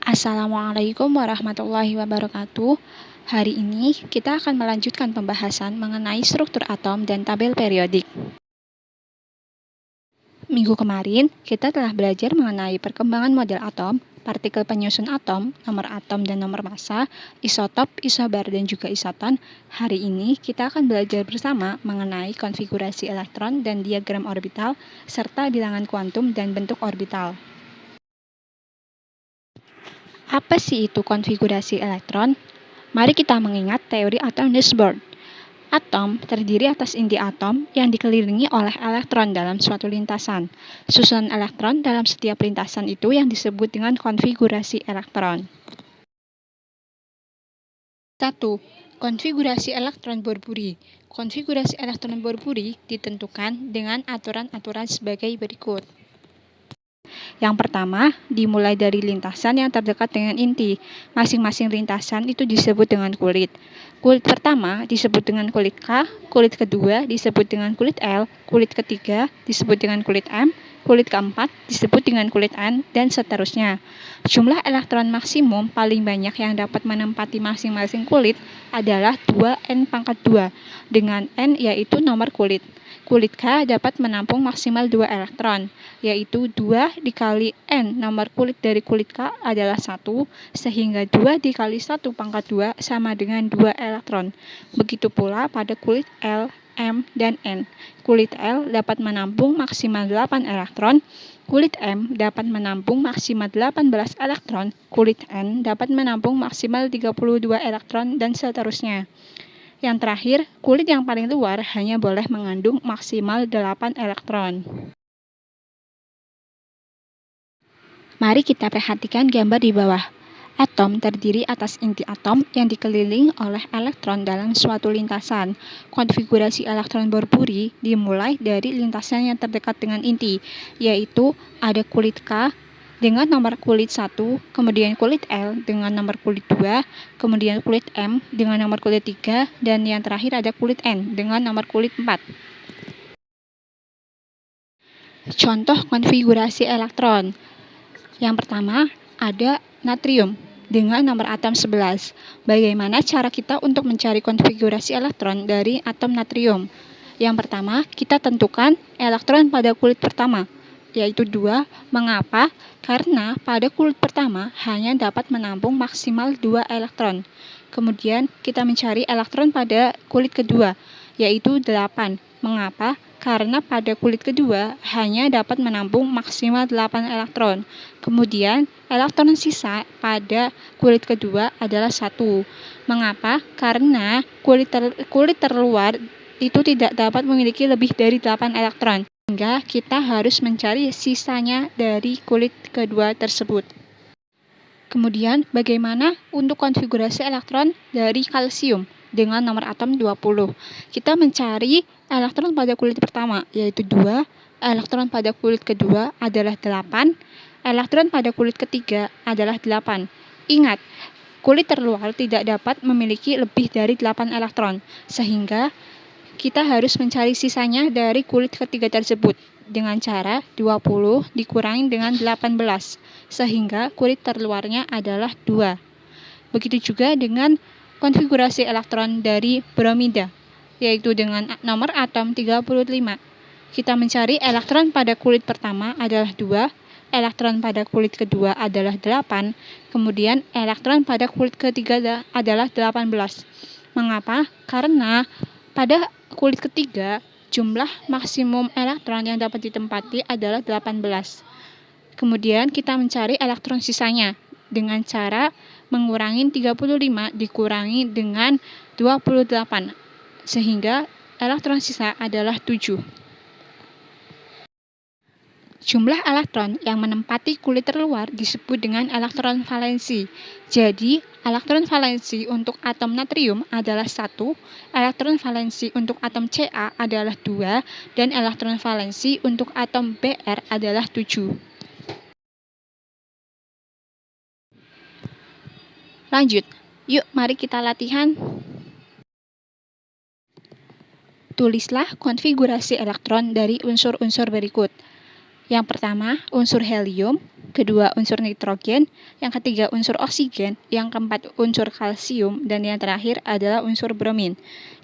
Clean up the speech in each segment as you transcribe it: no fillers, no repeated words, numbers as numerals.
Assalamualaikum warahmatullahi wabarakatuh. Hari ini kita akan melanjutkan pembahasan mengenai struktur atom dan tabel periodik. Minggu kemarin, kita telah belajar mengenai perkembangan model atom, partikel penyusun atom, nomor atom dan nomor massa, isotop, isobar, dan juga isoton. Hari ini kita akan belajar bersama mengenai konfigurasi elektron dan diagram orbital, serta bilangan kuantum dan bentuk orbital. Apa sih itu konfigurasi elektron? Mari kita mengingat teori atom Nussbaum. Atom terdiri atas inti atom yang dikelilingi oleh elektron dalam suatu lintasan. Susunan elektron dalam setiap lintasan itu yang disebut dengan konfigurasi elektron. 1. Konfigurasi elektron Borburi. Konfigurasi elektron Borburi ditentukan dengan aturan-aturan sebagai berikut. Yang pertama, dimulai dari lintasan yang terdekat dengan inti. Masing-masing lintasan itu disebut dengan kulit. Kulit pertama disebut dengan kulit K, kulit kedua disebut dengan kulit L, kulit ketiga disebut dengan kulit M, kulit keempat disebut dengan kulit N, dan seterusnya. Jumlah elektron maksimum paling banyak yang dapat menempati masing-masing kulit adalah 2n², dengan N yaitu nomor kulit. Kulit K dapat menampung maksimal 2 elektron, yaitu 2 dikali N nomor kulit dari kulit K adalah 1, sehingga 2 dikali 1² sama dengan 2 elektron. Begitu pula pada kulit L, M, dan N. Kulit L dapat menampung maksimal 8 elektron, kulit M dapat menampung maksimal 18 elektron, kulit N dapat menampung maksimal 32 elektron, dan seterusnya. Yang terakhir, kulit yang paling luar hanya boleh mengandung maksimal 8 elektron. Mari kita perhatikan gambar di bawah. Atom terdiri atas inti atom yang dikelilingi oleh elektron dalam suatu lintasan. Konfigurasi elektron Borburi dimulai dari lintasan yang terdekat dengan inti, yaitu ada kulit K dengan nomor kulit 1, kemudian kulit L dengan nomor kulit 2, kemudian kulit M dengan nomor kulit 3, dan yang terakhir ada kulit N dengan nomor kulit 4. Contoh konfigurasi elektron. Yang pertama, ada natrium dengan nomor atom 11. Bagaimana cara kita untuk mencari konfigurasi elektron dari atom natrium? Yang pertama, kita tentukan elektron pada kulit pertama, yaitu 2. Mengapa? Karena pada kulit pertama hanya dapat menampung maksimal 2 elektron. Kemudian kita mencari elektron pada kulit kedua, yaitu 8. Mengapa? Karena pada kulit kedua hanya dapat menampung maksimal 8 elektron. Kemudian elektron sisa pada kulit kedua adalah 1. Mengapa? Karena kulit terluar itu tidak dapat memiliki lebih dari 8 elektron. Sehingga kita harus mencari sisanya dari kulit kedua tersebut. Kemudian, bagaimana untuk konfigurasi elektron dari kalsium dengan nomor atom 20? Kita mencari elektron pada kulit pertama, yaitu 2, elektron pada kulit kedua adalah 8, elektron pada kulit ketiga adalah 8. Ingat, kulit terluar tidak dapat memiliki lebih dari 8 elektron, sehingga kita harus mencari sisanya dari kulit ketiga tersebut dengan cara 20 dikurangi dengan 18, sehingga kulit terluarnya adalah 2. Begitu juga dengan konfigurasi elektron dari bromida, yaitu dengan nomor atom 35. Kita mencari elektron pada kulit pertama adalah 2, elektron pada kulit kedua adalah 8, kemudian elektron pada kulit ketiga adalah 18. Mengapa? Karena pada kulit ketiga, jumlah maksimum elektron yang dapat ditempati adalah 18. Kemudian kita mencari elektron sisanya dengan cara mengurangi 35 dikurangi dengan 28, sehingga elektron sisa adalah 7. Jumlah elektron yang menempati kulit terluar disebut dengan elektron valensi. Jadi, elektron valensi untuk atom natrium adalah 1, elektron valensi untuk atom Ca adalah 2, dan elektron valensi untuk atom Br adalah 7. Lanjut, yuk mari kita latihan. Tulislah konfigurasi elektron dari unsur-unsur berikut. Yang pertama, unsur helium, kedua unsur nitrogen, yang ketiga unsur oksigen, yang keempat unsur kalsium, dan yang terakhir adalah unsur bromin.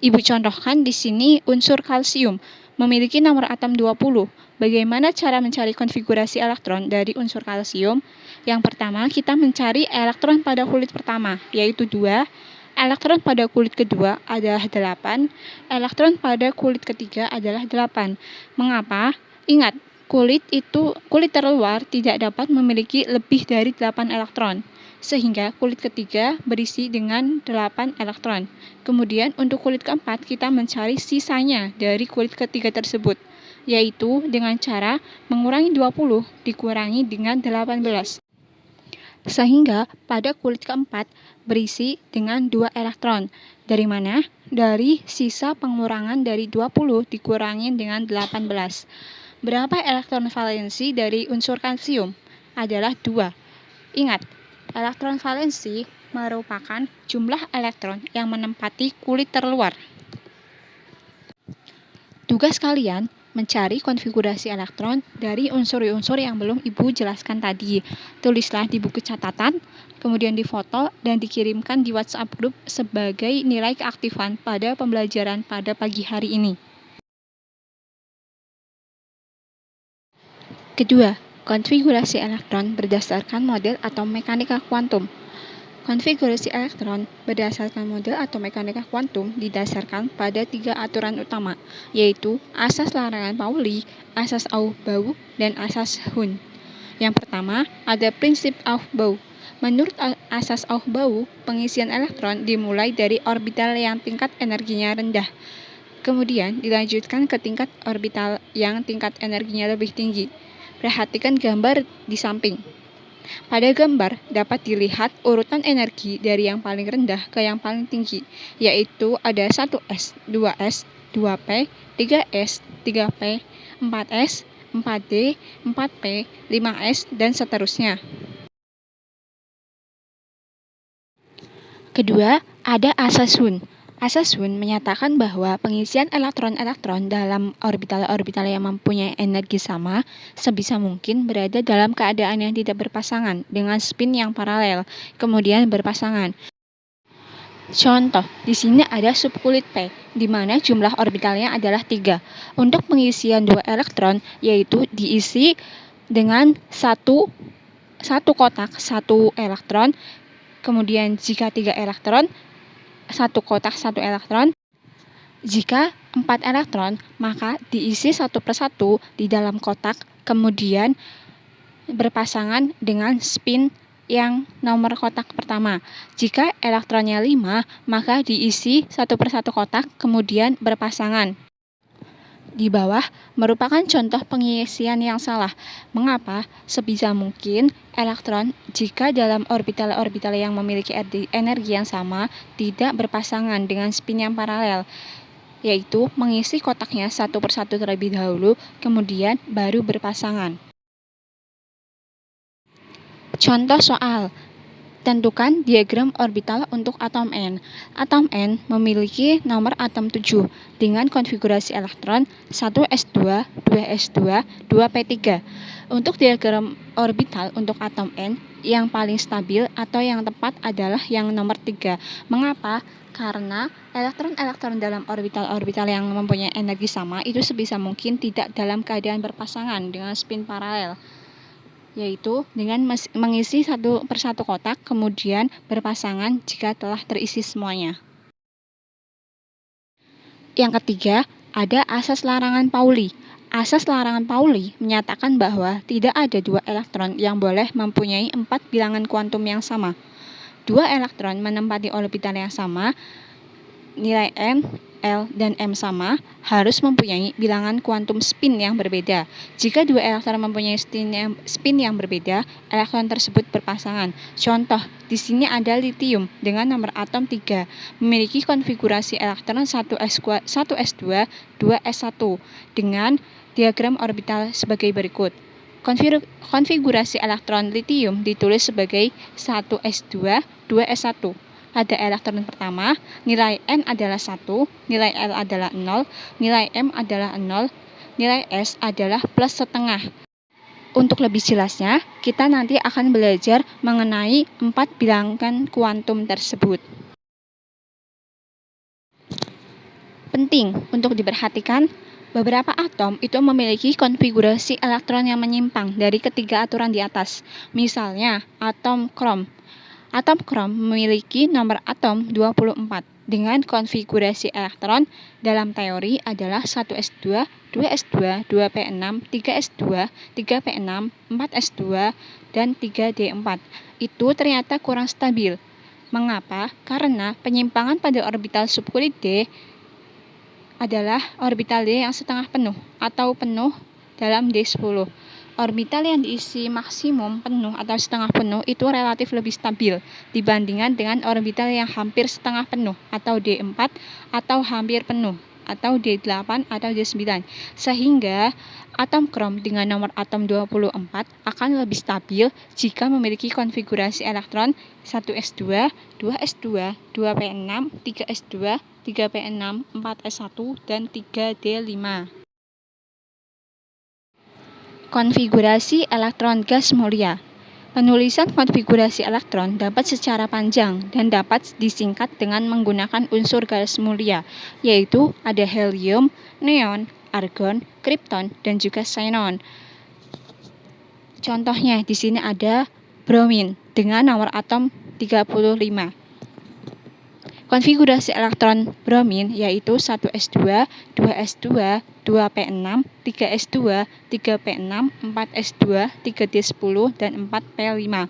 Ibu contohkan di sini unsur kalsium memiliki nomor atom 20. Bagaimana cara mencari konfigurasi elektron dari unsur kalsium? Yang pertama, kita mencari elektron pada kulit pertama, yaitu 2. Elektron pada kulit kedua adalah 8. Elektron pada kulit ketiga adalah 8. Mengapa? Ingat, kulit terluar tidak dapat memiliki lebih dari 8 elektron, sehingga kulit ketiga berisi dengan 8 elektron. Kemudian untuk kulit keempat kita mencari sisanya dari kulit ketiga tersebut, yaitu dengan cara mengurangi 20 dikurangi dengan 18. Sehingga pada kulit keempat berisi dengan 2 elektron. Dari mana? Dari sisa pengurangan dari 20 dikurangi dengan 18. Berapa elektron valensi dari unsur kalsium? Adalah 2. Ingat, elektron valensi merupakan jumlah elektron yang menempati kulit terluar. Tugas kalian mencari konfigurasi elektron dari unsur-unsur yang belum Ibu jelaskan tadi. Tulislah di buku catatan, kemudian difoto dan dikirimkan di WhatsApp grup sebagai nilai keaktifan pada pembelajaran pada pagi hari ini. Kedua, konfigurasi elektron berdasarkan model atau mekanika kuantum. Konfigurasi elektron berdasarkan model atau mekanika kuantum didasarkan pada 3 aturan utama, yaitu asas larangan Pauli, asas Aufbau, dan asas Hund. Yang pertama, ada prinsip Aufbau. Menurut asas Aufbau, pengisian elektron dimulai dari orbital yang tingkat energinya rendah, kemudian dilanjutkan ke tingkat orbital yang tingkat energinya lebih tinggi. Perhatikan gambar di samping. Pada gambar dapat dilihat urutan energi dari yang paling rendah ke yang paling tinggi, yaitu ada 1S, 2S, 2P, 3S, 3P, 4S, 4D, 4P, 5S, dan seterusnya. Kedua, ada asas Hund. Asas Hund menyatakan bahwa pengisian elektron-elektron dalam orbital-orbital yang mempunyai energi sama sebisa mungkin berada dalam keadaan yang tidak berpasangan dengan spin yang paralel, kemudian berpasangan. Contoh, di sini ada subkulit P, di mana jumlah orbitalnya adalah 3. Untuk pengisian 2 elektron, yaitu diisi dengan satu kotak 1 elektron, kemudian jika 3 elektron, 1 kotak 1 elektron. Jika 4 elektron, maka diisi 1 per 1 di dalam kotak, kemudian berpasangan dengan spin yang nomor kotak pertama. Jika elektronnya 5, maka diisi 1 per 1 kotak, kemudian berpasangan. Di bawah merupakan contoh pengisian yang salah. Mengapa? Sebisa mungkin elektron jika dalam orbital-orbital yang memiliki energi yang sama tidak berpasangan dengan spin yang paralel, yaitu mengisi kotaknya 1 per 1 terlebih dahulu, kemudian baru berpasangan. Contoh soal. Tentukan diagram orbital untuk atom N. Atom N memiliki nomor atom 7 dengan konfigurasi elektron 1s2, 2s2, 2p3. Untuk diagram orbital untuk atom N, yang paling stabil atau yang tepat adalah yang nomor 3. Mengapa? Karena elektron-elektron dalam orbital-orbital yang mempunyai energi sama itu sebisa mungkin tidak dalam keadaan berpasangan dengan spin paralel, yaitu dengan mengisi 1 per 1 kotak, kemudian berpasangan jika telah terisi semuanya. Yang ketiga, ada asas larangan Pauli. Asas larangan Pauli menyatakan bahwa tidak ada 2 elektron yang boleh mempunyai 4 bilangan kuantum yang sama. 2 elektron menempati orbital yang sama, nilai N, L, dan M sama, harus mempunyai bilangan kuantum spin yang berbeda. Jika 2 elektron mempunyai spin yang berbeda, elektron tersebut berpasangan. Contoh, di sini ada litium dengan nomor atom 3, memiliki konfigurasi elektron 1s2, 2s1 dengan diagram orbital sebagai berikut. Konfigurasi elektron litium ditulis sebagai 1s2, 2s1. Pada elektron pertama, nilai N adalah 1, nilai L adalah 0, nilai M adalah 0, nilai S adalah plus setengah. Untuk lebih jelasnya, kita nanti akan belajar mengenai 4 bilangan kuantum tersebut. Penting untuk diperhatikan, beberapa atom itu memiliki konfigurasi elektron yang menyimpang dari ketiga aturan di atas. Misalnya, atom krom. Atom krom memiliki nomor atom 24 dengan konfigurasi elektron dalam teori adalah 1s2, 2s2, 2p6, 3s2, 3p6, 4s2, dan 3d4. Itu ternyata kurang stabil. Mengapa? Karena penyimpangan pada orbital subkulit D adalah orbital D yang setengah penuh atau penuh dalam D10. Orbital yang diisi maksimum penuh atau setengah penuh itu relatif lebih stabil dibandingkan dengan orbital yang hampir setengah penuh atau D4 atau hampir penuh atau D8 atau D9. Sehingga atom krom dengan nomor atom 24 akan lebih stabil jika memiliki konfigurasi elektron 1s2, 2s2, 2p6, 3s2, 3p6, 4s1, dan 3d5. Konfigurasi elektron gas mulia. Penulisan konfigurasi elektron dapat secara panjang dan dapat disingkat dengan menggunakan unsur gas mulia, yaitu ada helium, neon, argon, kripton, dan juga xenon. Contohnya di sini ada bromin dengan nomor atom 35. Konfigurasi elektron bromin yaitu 1s2, 2s2, 2p6, 3s2, 3p6, 4s2, 3d10, dan 4p5.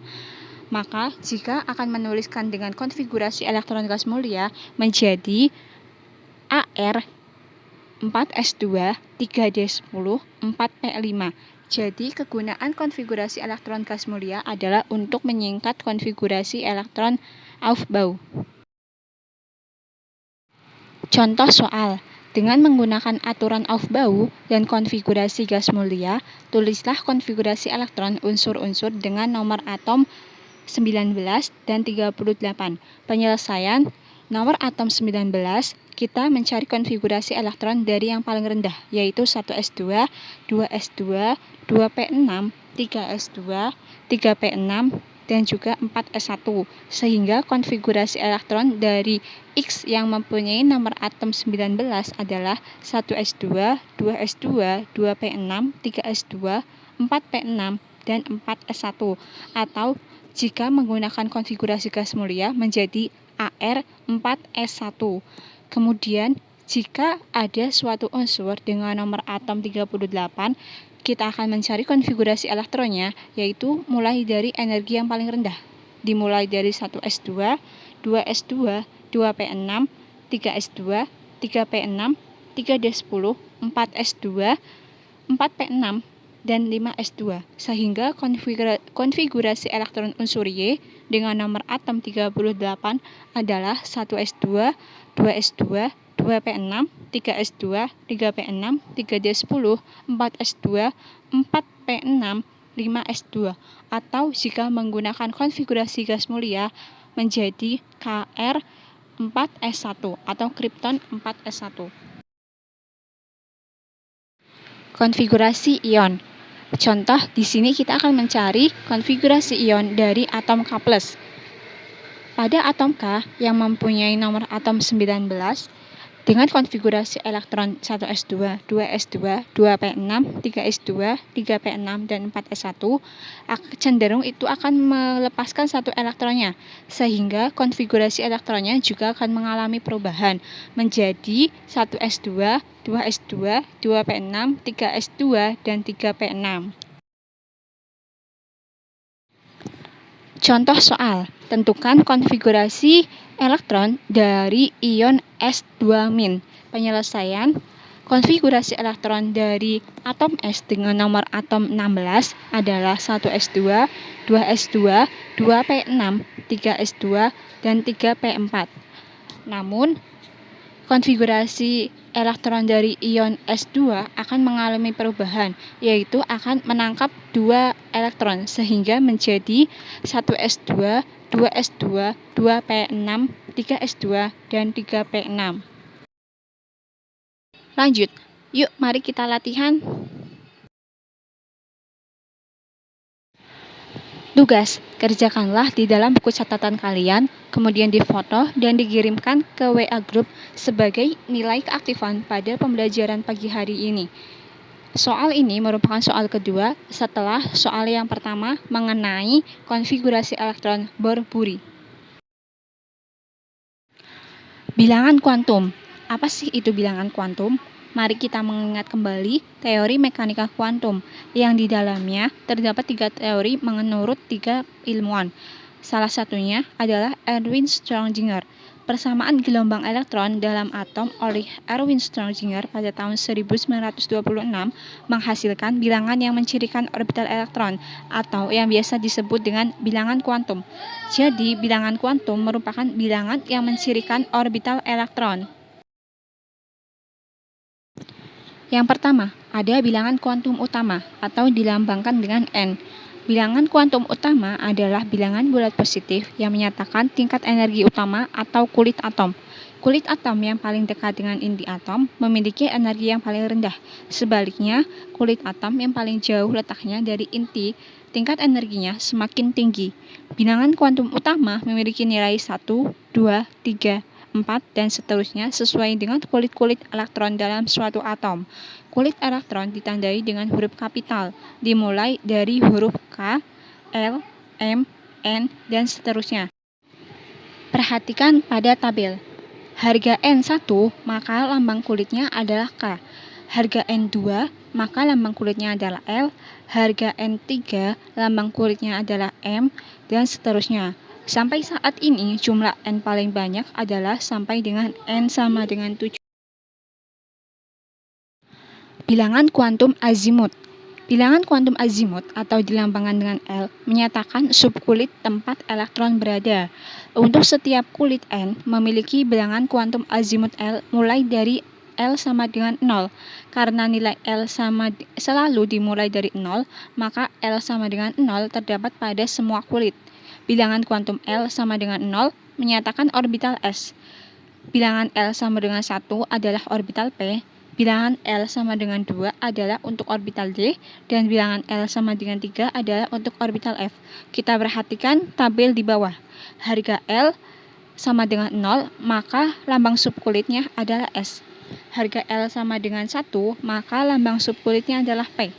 Maka, jika akan menuliskan dengan konfigurasi elektron gas mulia menjadi Ar 4s2, 3d10, 4p5. Jadi, kegunaan konfigurasi elektron gas mulia adalah untuk menyingkat konfigurasi elektron Aufbau. Contoh soal, dengan menggunakan aturan Aufbau dan konfigurasi gas mulia, tulislah konfigurasi elektron unsur-unsur dengan nomor atom 19 dan 38. Penyelesaian, nomor atom 19, kita mencari konfigurasi elektron dari yang paling rendah, yaitu 1s2, 2s2, 2p6, 3s2, 3p6, dan juga 4s1, sehingga konfigurasi elektron dari X yang mempunyai nomor atom 19 adalah 1s2, 2s2, 2p6, 3s2, 4p6, dan 4s1, atau jika menggunakan konfigurasi gas mulia menjadi Ar4s1. Kemudian, jika ada suatu unsur dengan nomor atom 38, kita akan mencari konfigurasi elektronnya, yaitu mulai dari energi yang paling rendah. Dimulai dari 1s2, 2s2, 2p6, 3s2, 3p6, 3d10, 4s2, 4p6, dan 5s2. Sehingga konfigurasi elektron unsur Y dengan nomor atom 38 adalah 1s2, 2s2, 2p6, 3s2, 3p6, 3d10, 4s2, 4p6, 5s2, atau jika menggunakan konfigurasi gas mulia menjadi Kr4s1 atau kripton 4s1. Konfigurasi ion. Contoh, di sini kita akan mencari konfigurasi ion dari atom K+. Pada atom K yang mempunyai nomor atom 19, dengan konfigurasi elektron 1s2, 2s2, 2p6, 3s2, 3p6, dan 4s1, cenderung itu akan melepaskan satu elektronnya, sehingga konfigurasi elektronnya juga akan mengalami perubahan menjadi 1s2, 2s2, 2p6, 3s2, dan 3p6. Contoh soal, tentukan konfigurasi elektron dari ion S2-. Penyelesaian, konfigurasi elektron dari atom S dengan nomor atom 16 adalah 1s2, 2s2, 2p6, 3s2, dan 3p4. Namun, konfigurasi elektron dari ion S2 akan mengalami perubahan, yaitu akan menangkap 2 elektron sehingga menjadi 1s2, 2s2, 2p6, 3s2, dan 3p6. Lanjut, yuk mari kita latihan. Tugas, kerjakanlah di dalam buku catatan kalian, kemudian difoto dan dikirimkan ke WA Group sebagai nilai keaktifan pada pembelajaran pagi hari ini. Soal ini merupakan soal kedua setelah soal yang pertama mengenai konfigurasi elektron Bohr-Bury. Bilangan kuantum. Apa sih itu bilangan kuantum? Mari kita mengingat kembali teori mekanika kuantum yang di dalamnya terdapat 3 teori menurut 3 ilmuwan. Salah satunya adalah Erwin Schrödinger. Persamaan gelombang elektron dalam atom oleh Erwin Schrödinger pada tahun 1926 menghasilkan bilangan yang mencirikan orbital elektron atau yang biasa disebut dengan bilangan kuantum. Jadi, bilangan kuantum merupakan bilangan yang mencirikan orbital elektron. Yang pertama, ada bilangan kuantum utama atau dilambangkan dengan N. Bilangan kuantum utama adalah bilangan bulat positif yang menyatakan tingkat energi utama atau kulit atom. Kulit atom yang paling dekat dengan inti atom memiliki energi yang paling rendah. Sebaliknya, kulit atom yang paling jauh letaknya dari inti, tingkat energinya semakin tinggi. Bilangan kuantum utama memiliki nilai 1, 2, 3, 4, dan seterusnya sesuai dengan kulit-kulit elektron dalam suatu atom. Kulit elektron ditandai dengan huruf kapital, dimulai dari huruf K, L, M, N, dan seterusnya. Perhatikan pada tabel. Harga N1, maka lambang kulitnya adalah K. Harga N2, maka lambang kulitnya adalah L. Harga N3, lambang kulitnya adalah M, dan seterusnya. Sampai saat ini, jumlah N paling banyak adalah sampai dengan N sama dengan 7. Bilangan kuantum azimut. Bilangan kuantum azimut atau dilambangkan dengan L menyatakan subkulit tempat elektron berada. Untuk setiap kulit N memiliki bilangan kuantum azimut L mulai dari L sama dengan 0. Karena nilai L selalu dimulai dari 0, maka L sama dengan 0 terdapat pada semua kulit. Bilangan kuantum L sama dengan 0 menyatakan orbital S. Bilangan L sama dengan 1 adalah orbital P. Bilangan L sama dengan 2 adalah untuk orbital D, dan bilangan L sama dengan 3 adalah untuk orbital F. Kita perhatikan tabel di bawah. Harga L sama dengan 0, maka lambang subkulitnya adalah S. Harga L sama dengan 1, maka lambang subkulitnya adalah P.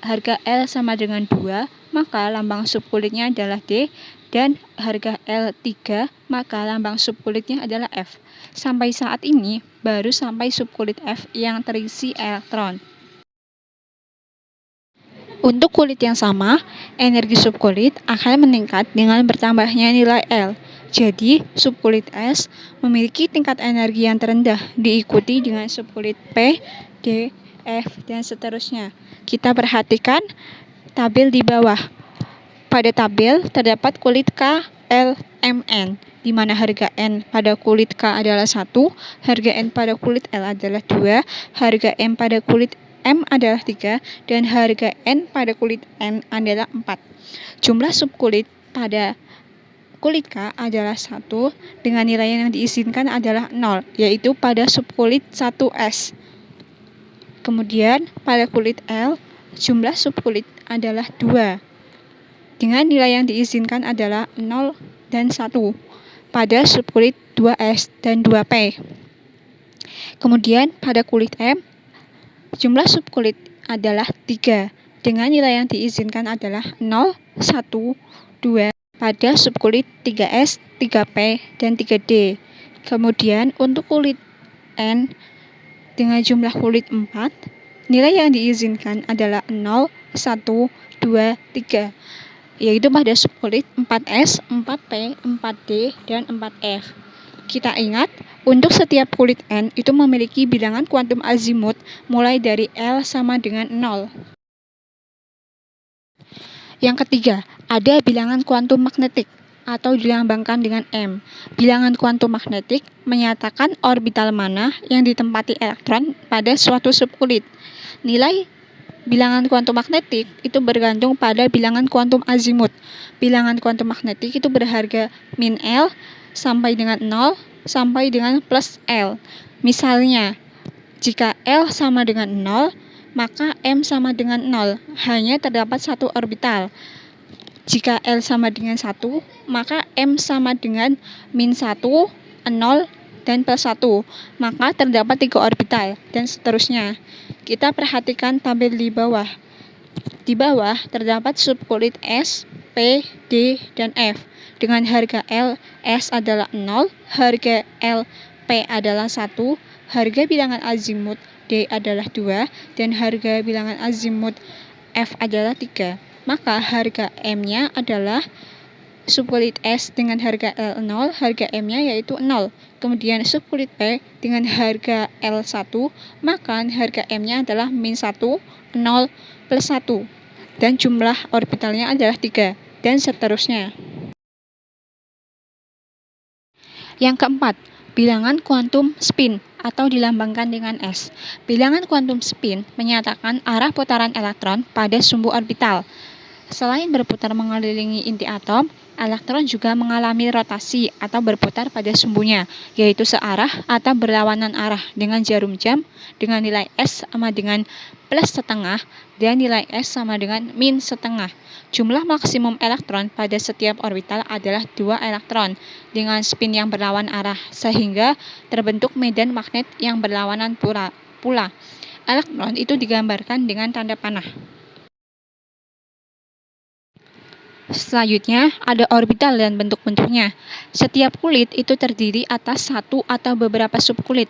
Harga L sama dengan 2, maka lambang subkulitnya adalah D, dan harga L3, maka lambang subkulitnya adalah F. Sampai saat ini, baru sampai subkulit F yang terisi elektron. Untuk kulit yang sama, energi subkulit akan meningkat dengan bertambahnya nilai L. Jadi, subkulit S memiliki tingkat energi yang terendah, diikuti dengan subkulit P, D, F, dan seterusnya. Kita perhatikan tabel di bawah. Pada tabel terdapat kulit K, L, M, N, di mana harga N pada kulit K adalah 1, harga N pada kulit L adalah 2, harga M pada kulit M adalah 3, dan harga N pada kulit N adalah 4. Jumlah subkulit pada kulit K adalah 1, dengan nilai yang diizinkan adalah 0, yaitu pada subkulit 1S. Kemudian, pada kulit L, jumlah subkulit adalah 2, dengan nilai yang diizinkan adalah 0 dan 1, pada subkulit 2S dan 2P. Kemudian, pada kulit M, jumlah subkulit adalah 3, dengan nilai yang diizinkan adalah 0, 1, 2, pada subkulit 3S, 3P, dan 3D. Kemudian, untuk kulit N, dengan jumlah kulit 4, nilai yang diizinkan adalah 0, 1, 2, 3, yaitu pada subkulit 4S, 4P, 4D, dan 4F. Kita ingat, untuk setiap kulit N itu memiliki bilangan kuantum azimut mulai dari L sama dengan 0. Yang ketiga, ada bilangan kuantum magnetik atau dilambangkan dengan M. Bilangan kuantum magnetik menyatakan orbital mana yang ditempati elektron pada suatu subkulit. Nilai bilangan kuantum magnetik itu bergantung pada bilangan kuantum azimut. Bilangan kuantum magnetik itu berharga min L sampai dengan 0 sampai dengan plus L. Misalnya, jika L sama dengan 0, maka M sama dengan 0. Hanya terdapat satu orbital. Jika L sama dengan 1, maka M sama dengan min 1, 0, dan plus 1. Maka terdapat 3 orbital, dan seterusnya. Kita perhatikan tabel di bawah. Di bawah terdapat subkulit S, P, D, dan F. Dengan harga L, S adalah 0, harga L, P adalah 1, harga bilangan azimut D adalah 2, dan harga bilangan azimut F adalah 3. Maka harga M-nya adalah subkulit S dengan harga L 0, harga M-nya yaitu 0. Kemudian subkulit P dengan harga L1, maka harga M-nya adalah min 1, 0, plus 1. Dan jumlah orbitalnya adalah 3, dan seterusnya. Yang keempat, bilangan kuantum spin atau dilambangkan dengan S. Bilangan kuantum spin menyatakan arah putaran elektron pada sumbu orbital. Selain berputar mengelilingi inti atom, elektron juga mengalami rotasi atau berputar pada sumbunya, yaitu searah atau berlawanan arah dengan jarum jam dengan nilai S sama dengan plus setengah dan nilai S sama dengan min setengah. Jumlah maksimum elektron pada setiap orbital adalah 2 elektron dengan spin yang berlawan arah, sehingga terbentuk medan magnet yang berlawanan pula. Elektron itu digambarkan dengan tanda panah. Selanjutnya, ada orbital dan bentuk-bentuknya. Setiap kulit itu terdiri atas satu atau beberapa subkulit,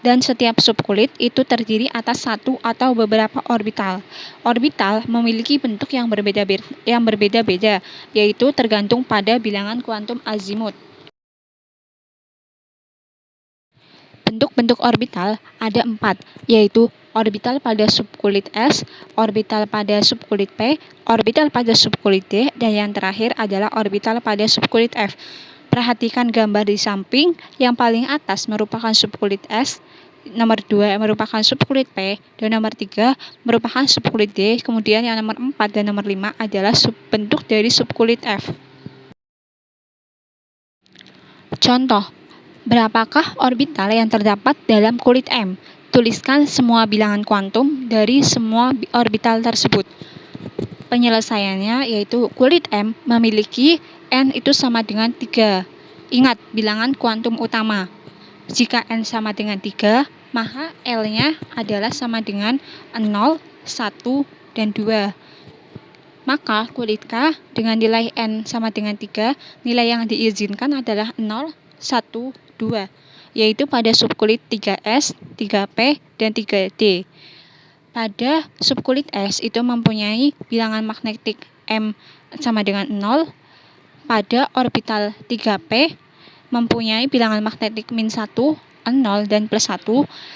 dan setiap subkulit itu terdiri atas satu atau beberapa orbital. Orbital memiliki bentuk yang berbeda-beda, yaitu tergantung pada bilangan kuantum azimut. Bentuk-bentuk orbital ada 4, yaitu orbital pada subkulit S, orbital pada subkulit P, orbital pada subkulit D, dan yang terakhir adalah orbital pada subkulit F. Perhatikan gambar di samping, yang paling atas merupakan subkulit S, nomor 2 merupakan subkulit P, dan nomor 3 merupakan subkulit D, kemudian yang nomor 4 dan nomor 5 adalah bentuk dari subkulit F. Contoh, berapakah orbital yang terdapat dalam kulit M? Tuliskan semua bilangan kuantum dari semua orbital tersebut. Penyelesaiannya yaitu kulit M memiliki N itu sama dengan 3. Ingat bilangan kuantum utama. Jika N sama dengan 3, maka L-nya adalah sama dengan 0, 1, dan 2. Maka kulit K dengan nilai N sama dengan 3, nilai yang diizinkan adalah 0, 1, 2. Yaitu pada subkulit 3S, 3P, dan 3D. Pada subkulit S itu mempunyai bilangan magnetik M sama dengan 0. Pada orbital 3P mempunyai bilangan magnetik min 1, 0, dan plus 1.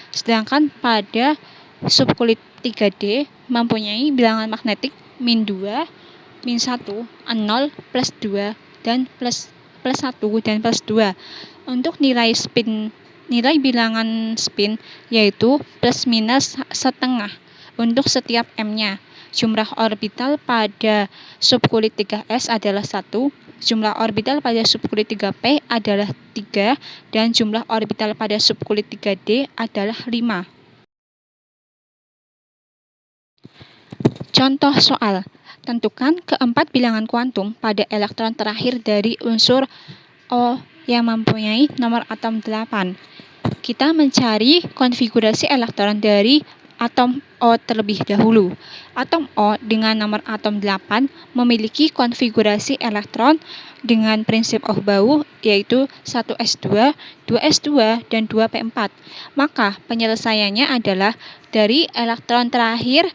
Sedangkan pada subkulit 3D mempunyai bilangan magnetik min 2, min 1, 0, plus 2, dan plus 1 dan plus 2. Untuk nilai bilangan spin yaitu plus minus setengah untuk setiap M-nya. Jumlah orbital pada subkulit 3S adalah 1, jumlah orbital pada subkulit 3P adalah 3, dan jumlah orbital pada subkulit 3D adalah 5. Contoh soal. Tentukan keempat bilangan kuantum pada elektron terakhir dari unsur O yang mempunyai nomor atom 8. Kita mencari konfigurasi elektron dari atom O terlebih dahulu. Atom O dengan nomor atom 8 memiliki konfigurasi elektron dengan prinsip Aufbau yaitu 1s2, 2s2, dan 2p4. Maka penyelesaiannya adalah dari elektron terakhir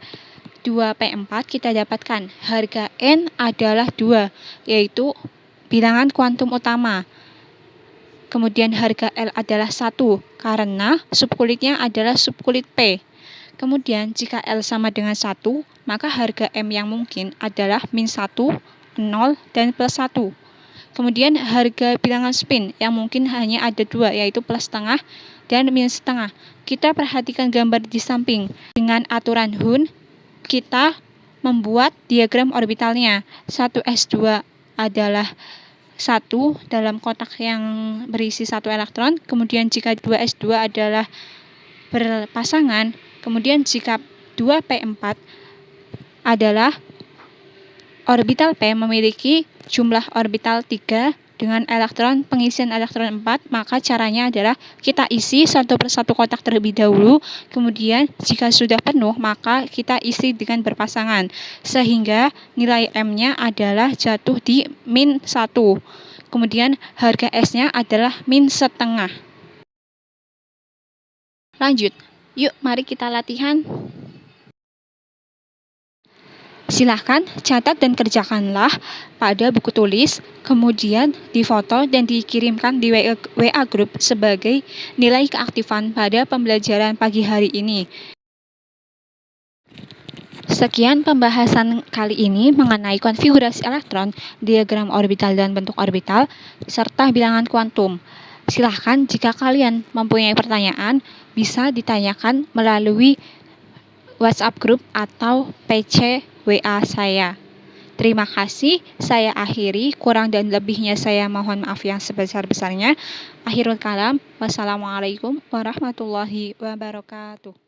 2p4 kita dapatkan harga N adalah 2, yaitu bilangan kuantum utama. Kemudian harga L adalah 1 karena subkulitnya adalah subkulit P. Kemudian jika L sama dengan 1, maka harga M yang mungkin adalah min 1, 0, dan plus 1. Kemudian harga bilangan spin yang mungkin hanya ada 2, yaitu plus setengah dan min setengah. Kita perhatikan gambar di samping. Dengan aturan Hund, kita membuat diagram orbitalnya. 1s2 adalah 1 dalam kotak yang berisi 1 elektron, kemudian jika 2s2 adalah berpasangan, kemudian jika 2p4 adalah Orbital P memiliki jumlah orbital 3 dengan elektron pengisian elektron 4, maka caranya adalah kita isi satu persatu kotak terlebih dahulu, kemudian jika sudah penuh maka kita isi dengan berpasangan, sehingga nilai M-nya adalah jatuh di -1. Kemudian harga S-nya adalah -setengah. Lanjut, yuk mari kita latihan. Silahkan catat dan kerjakanlah pada buku tulis, kemudian difoto dan dikirimkan di WA Group sebagai nilai keaktifan pada pembelajaran pagi hari ini. Sekian pembahasan kali ini mengenai konfigurasi elektron, diagram orbital dan bentuk orbital, serta bilangan kuantum. Silahkan jika kalian mempunyai pertanyaan, bisa ditanyakan melalui WhatsApp Group atau PC WA saya. Terima kasih, saya akhiri. Kurang dan lebihnya saya mohon maaf yang sebesar-besarnya. Akhirul kalam, wassalamualaikum warahmatullahi wabarakatuh.